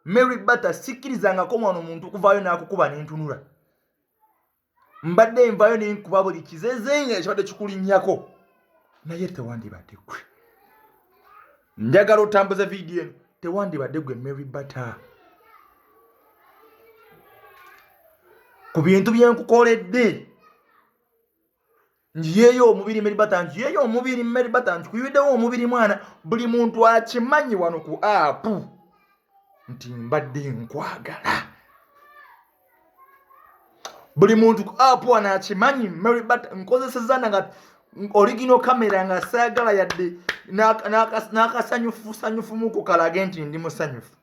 Mary Bata sikkirizangako mwana omuntu kuvaayo n'akukuba n'entunula. Mbadde nvayo n'enkuba buli kizezenga ekibadde kikulinnyako. Naye tewandibadde ggwe. Njagala otambuza vidiyo eno. Tewandibadde ggwe Mary Bata. Ku bintu bye nkukoledde. Njiyeyo omubiri Mary Bata, njiyeyo omubiri Mary Bata, nkuyiddewo omubiri mwana. Buli muntu akimanyi wano ku apu nti mbadde nkwagala. Buli muntu ku apu wano akimanyi Mary Bata nkozesezza nga original camera nga saagala yadde n'akasanyufu muku kalage nti ndi musanyufu.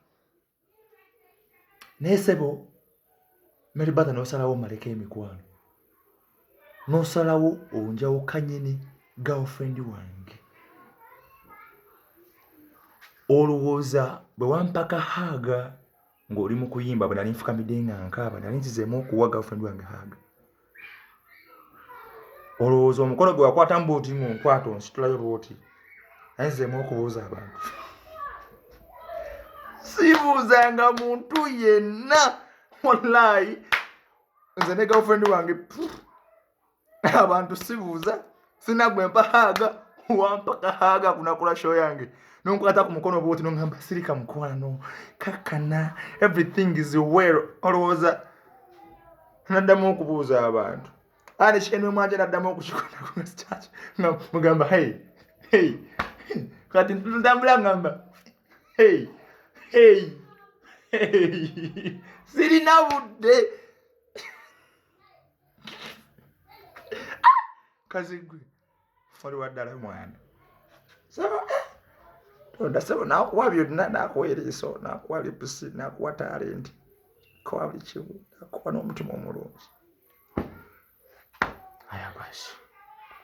Naye ssebo Mary Bata n'osalawo maleko emikwano. N'osalawo onjawukanye ne girlfriend wange. Olowooza bwe wampaka haga ng'oli mu kuyimba bwe nali nfukamidde nga nkaaba nali nzizeemu okuwa girlfriend wange haga. Olowooza omukono gwe wakwata mbuuti ng'onkwata onsitulayo bw'oti. Nali nzizeemu okubuuza abantu. Sibuuzanga muntu yenna. Wallahi nze ne girlfriend wange abantu sibuuza. Sinagwe mpa haga wampaka haga kunakula show yange. Nonkwata ku mukono bw'oti n'ongamba sirika mukwano kakkana everything is well. Olowooza naddamu okubuuza abantu. Ane kikene mwanje naddamu okukikola ku church nga mugamba hey kati ntambula ngamba hey sirina budde. Kazigwe oli waddala mwana. Ndasaba nakuwa byonna, nakuwa eriiso, nakuwa lipusi, nakuwa talenti, nakuwa buli kimu, nakuwa n'omutima omulungi. Aya basi.